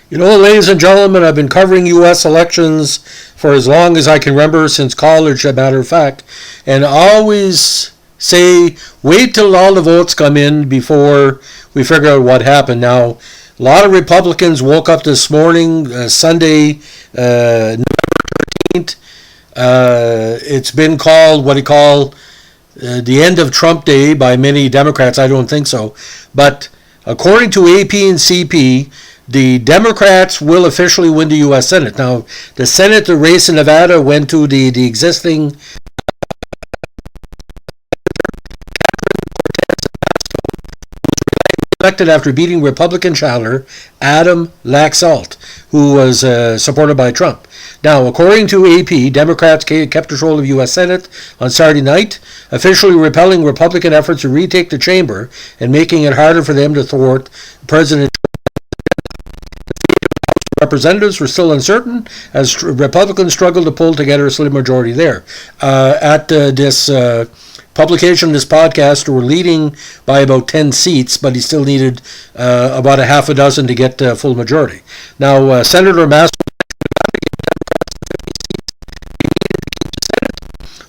You know, ladies and gentlemen, I've been covering U.S. elections for as long as I can remember, since college, as a matter of fact, and I always say, wait till all the votes come in before we figure out what happened. Now, a lot of Republicans woke up this morning, Sunday, November 13th. It's been called what they call the end of Trump Day by many Democrats. I don't think so. But according to AP and CP, the Democrats will officially win the U.S. Senate. Now, the Senate race in Nevada went to the existing elected after beating Republican challenger Adam Laxalt, who was supported by Trump. Now, according to AP, Democrats kept control of U.S. Senate on Saturday night, officially repelling Republican efforts to retake the chamber and making it harder for them to thwart President Representatives were still uncertain as Republicans struggled to pull together a slim majority there. At this publication, this podcast, were leading by about 10 seats, but he still needed about a half a dozen to get full majority. Now, Senator Mastro,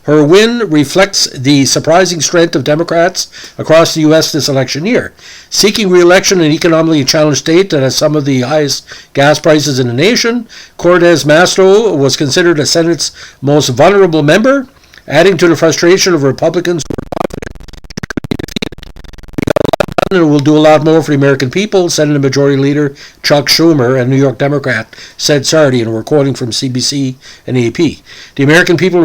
her win reflects the surprising strength of Democrats across the U.S. this election year. Seeking re-election in an economically challenged state that has some of the highest gas prices in the nation, Cortez Masto was considered the Senate's most vulnerable member, adding to the frustration of Republicans who were confident she could be defeated. It will do a lot more for the American people, Senate Majority Leader Chuck Schumer, a New York Democrat, said Saturday, and we're quoting from CBC and AP. The American people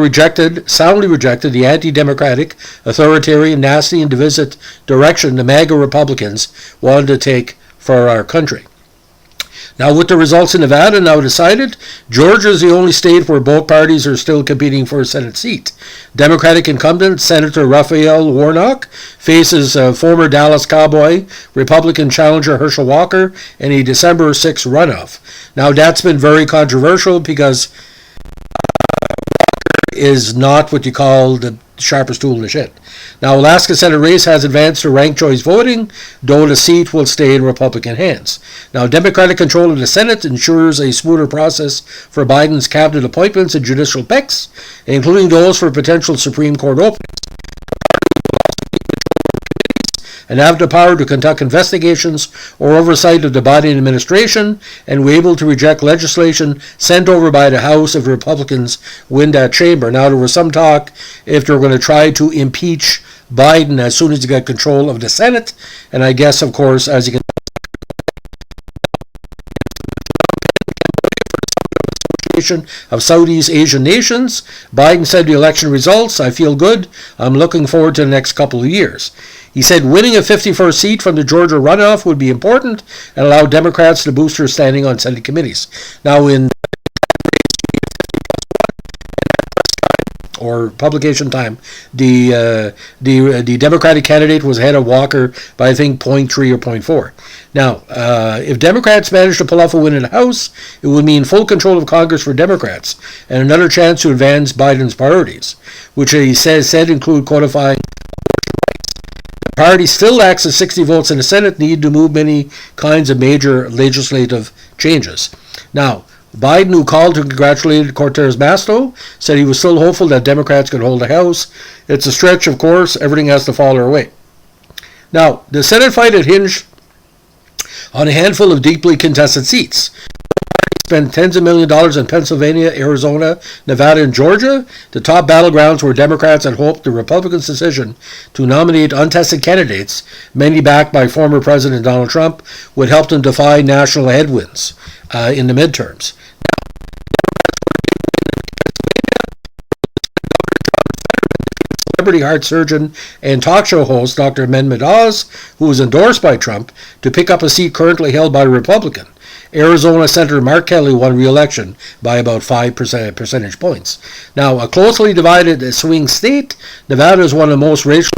soundly rejected the anti-democratic, authoritarian, nasty, and divisive direction the MAGA Republicans wanted to take for our country. Now, with the results in Nevada now decided, Georgia is the only state where both parties are still competing for a Senate seat. Democratic incumbent Senator Raphael Warnock faces former Dallas Cowboy Republican challenger Herschel Walker in a December 6 runoff. Now, that's been very controversial because Walker is not what you call the sharpest tool in the shed. Now, Alaska Senate race has advanced to ranked choice voting, though the seat will stay in Republican hands. Now, Democratic control of the Senate ensures a smoother process for Biden's cabinet appointments and judicial picks, including those for potential Supreme Court openings. And have the power to conduct investigations or oversight of the Biden administration, and were able to reject legislation sent over by the House if Republicans win that chamber. Now, there was some talk if they're going to try to impeach Biden as soon as he got control of the Senate, and I guess, of course, as you can of Southeast Asian nations, Biden said the election results, I feel good. I'm looking forward to the next couple of years. He said winning a 51st seat from the Georgia runoff would be important and allow Democrats to boost their standing on Senate committees. Now, in or publication time, the Democratic candidate was ahead of Walker by, I think, 0.3 or 0.4. Now, if Democrats manage to pull off a win in the House, it would mean full control of Congress for Democrats and another chance to advance Biden's priorities, which he said include codifying abortion rights. The party still lacks the 60 votes in the Senate needed to move many kinds of major legislative changes. Now, Biden, who called to congratulate Cortez Masto, said he was still hopeful that Democrats could hold the House. It's a stretch, of course. Everything has to fall their way. Now, the Senate fight had hinged on a handful of deeply contested seats. Spent tens of millions of dollars in Pennsylvania, Arizona, Nevada, and Georgia, the top battlegrounds where Democrats had hoped the Republicans' decision to nominate untested candidates, many backed by former President Donald Trump, would help them defy national headwinds in the midterms. Celebrity heart surgeon and talk show host Dr. Mehmet Oz, who was endorsed by Trump, to pick up a seat currently held by a Republican. Arizona Senator Mark Kelly won re-election by about 5 percentage points. Now, a closely divided swing state, Nevada is one of the most racially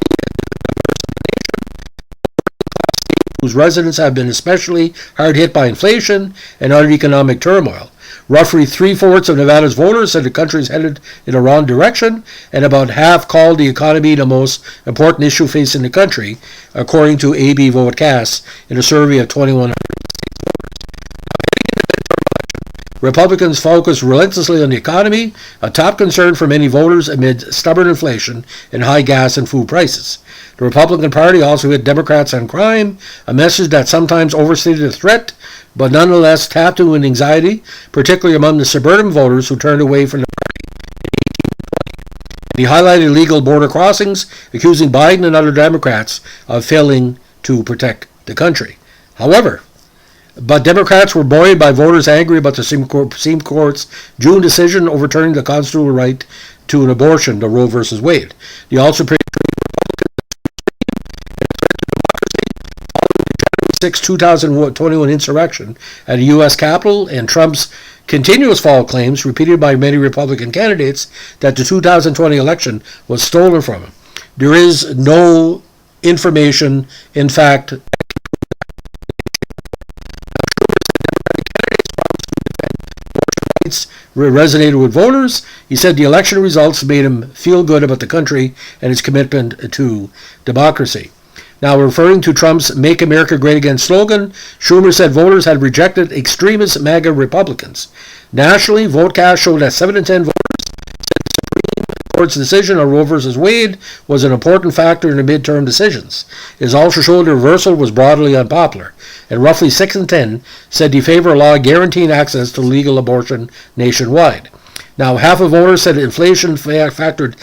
whose residents have been especially hard hit by inflation and other economic turmoil. Roughly 3/4 of Nevada's voters said the country is headed in the wrong direction, and about half called the economy the most important issue facing the country, according to AB Votecast in a survey of 2,100 voters. Republicans focused relentlessly on the economy, a top concern for many voters amid stubborn inflation and high gas and food prices. The Republican Party also hit Democrats on crime, a message that sometimes overstated the threat, but nonetheless tapped into anxiety, particularly among the suburban voters who turned away from the party. He highlighted illegal border crossings, accusing Biden and other Democrats of failing to protect the country. However, Democrats were buoyed by voters angry about the Supreme Court's June decision overturning the constitutional right to an abortion, the Roe v. Wade. They also praised the 6, 2021 insurrection at the U.S. Capitol and Trump's continuous false claims, repeated by many Republican candidates, that the 2020 election was stolen from him. There is no information, in fact, resonated with voters. He said the election results made him feel good about the country and his commitment to democracy. Now, referring to Trump's Make America Great Again slogan, Schumer said voters had rejected extremist MAGA Republicans. Nationally, VoteCast showed that 7 in 10 voters said the Supreme Court's decision on Roe v. Wade was an important factor in the midterm decisions. It also showed the reversal was broadly unpopular, and roughly 6 in 10 said they favor a law guaranteeing access to legal abortion nationwide. Now, half of voters said inflation factored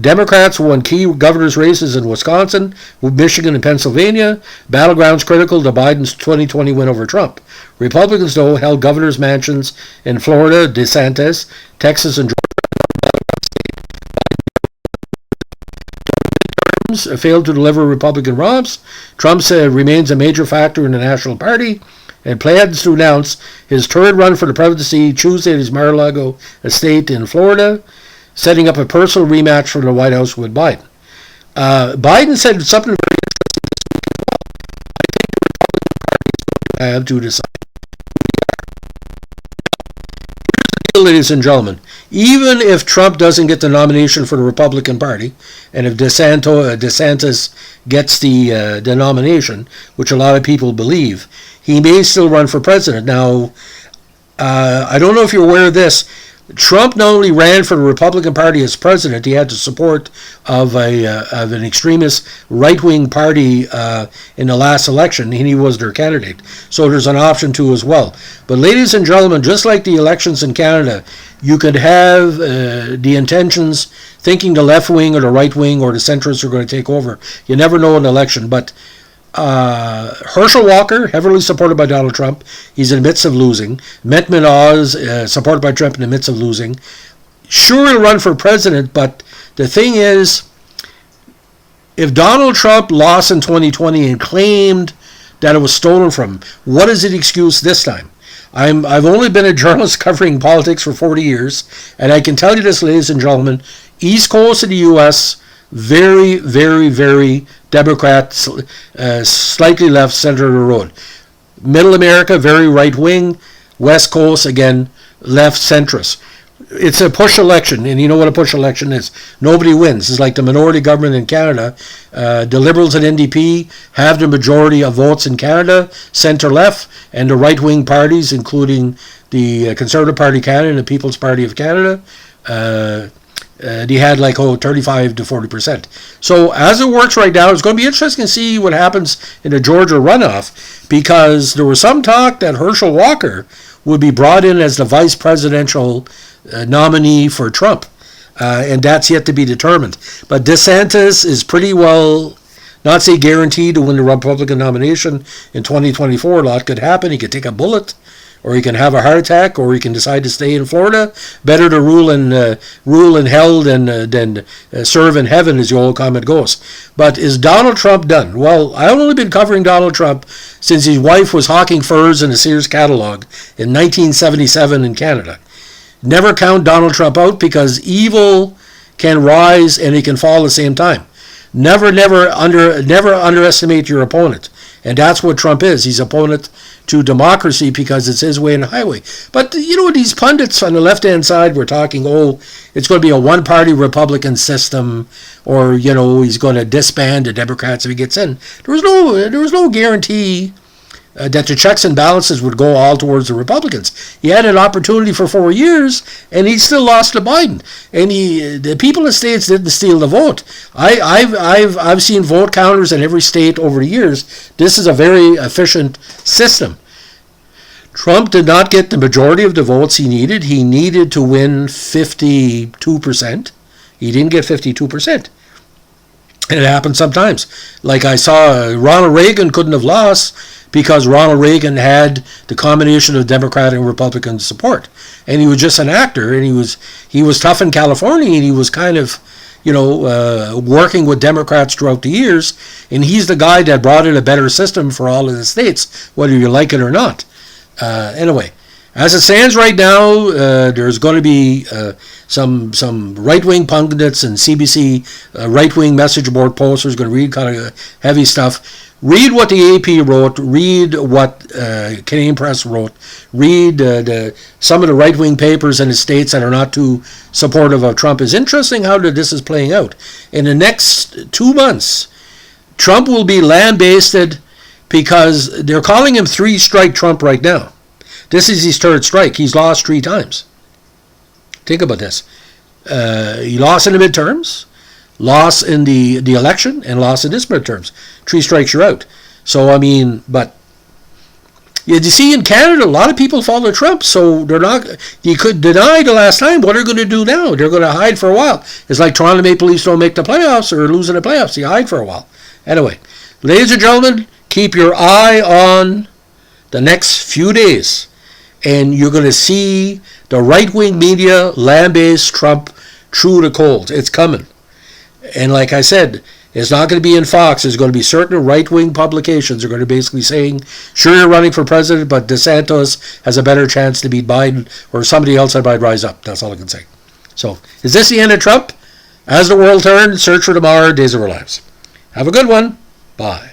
Democrats won key governor's races in Wisconsin, Michigan, and Pennsylvania, battlegrounds critical to Biden's 2020 win over Trump. Republicans, though, held governor's mansions in Florida, DeSantis, Texas, and Georgia. Failed to deliver Republican romps. Trump remains a major factor in the National Party and plans to announce his third run for the presidency Tuesday at his Mar-a-Lago estate in Florida, setting up a personal rematch for the White House with Biden. Biden said something very interesting this week as well. I think the Republican Party is going to have to decide. Here's the deal, ladies and gentlemen. Even if Trump doesn't get the nomination for the Republican Party, and if DeSantis gets the nomination, which a lot of people believe, he may still run for president. Now, I don't know if you're aware of this. Trump not only ran for the Republican Party as president, he had the support of an extremist right-wing party in the last election, and he was their candidate. So there's an option too as well. But ladies and gentlemen, just like the elections in Canada, you could have the intentions thinking the left wing or the right wing or the centrists are going to take over. You never know in an election, but Herschel Walker, heavily supported by Donald Trump, he's in the midst of losing. Mehmet Oz, supported by Trump in the midst of losing. Sure, he'll run for president, but the thing is, if Donald Trump lost in 2020 and claimed that it was stolen from him, what is the excuse this time? I've only been a journalist covering politics for 40 years, and I can tell you this, ladies and gentlemen, East Coast of the U.S., very, very, very Democrat, slightly left, center of the road. Middle America, very right wing. West Coast, again, left centrist. It's a push election, and you know what a push election is. Nobody wins. It's like the minority government in Canada. The Liberals and NDP have the majority of votes in Canada, center-left, and the right-wing parties, including the Conservative Party of Canada and the People's Party of Canada, they had 35 to 40%. So as it works right now, it's going to be interesting to see what happens in the Georgia runoff, because there was some talk that Herschel Walker would be brought in as the vice presidential nominee for Trump, and that's yet to be determined. But DeSantis is pretty well, not say guaranteed to win the Republican nomination in 2024. A lot could happen. He could take a bullet, or he can have a heart attack, or he can decide to stay in Florida. Better to rule in hell than serve in heaven, as the old comment goes. But is Donald Trump done? Well, I've only been covering Donald Trump since his wife was hawking furs in a Sears catalog in 1977 in Canada. Never count Donald Trump out, because evil can rise and it can fall at the same time. Never underestimate your opponent. And that's what Trump is. He's opponent to democracy because it's his way and the highway. But, these pundits on the left-hand side were talking, it's going to be a one-party Republican system, or, he's going to disband the Democrats if he gets in. There was no guarantee that the checks and balances would go all towards the Republicans. He had an opportunity for 4 years, and he still lost to Biden. And the people in the states didn't steal the vote. I've seen vote counters in every state over the years. This is a very efficient system. Trump did not get the majority of the votes he needed. He needed to win 52%. He didn't get 52%. And it happens sometimes. Like I saw, Ronald Reagan couldn't have lost because Ronald Reagan had the combination of Democratic and Republican support. And he was just an actor, and he was tough in California, and he was kind of, working with Democrats throughout the years. And he's the guy that brought in a better system for all of the states, whether you like it or not. Anyway, as it stands right now, there's going to be some right-wing pundits and CBC right-wing message board posters going to read kind of heavy stuff. Read what the AP wrote. Read what Canadian Press wrote. Read some of the right-wing papers in the states that are not too supportive of Trump. It's interesting how this is playing out. In the next 2 months, Trump will be lambasted because they're calling him three-strike Trump right now. This is his third strike. He's lost 3 times. Think about this. He lost in the midterms, lost in the election, and lost in this midterms. 3 strikes, you're out. So, but you see in Canada, a lot of people follow Trump, so they're not, you could deny the last time. What are they going to do now? They're going to hide for a while. It's like Toronto Maple Leafs don't make the playoffs or lose in the playoffs. You hide for a while. Anyway, ladies and gentlemen, keep your eye on the next few days, and you're going to see the right-wing media lambaste Trump through the cold. It's coming. And like I said, it's not going to be in Fox. It's going to be certain right-wing publications are going to basically saying, sure, you're running for president, but DeSantis has a better chance to beat Biden, or somebody else that might rise up. That's all I can say. So, is this the end of Trump? As the world turns, search for tomorrow, days of our lives. Have a good one. Bye.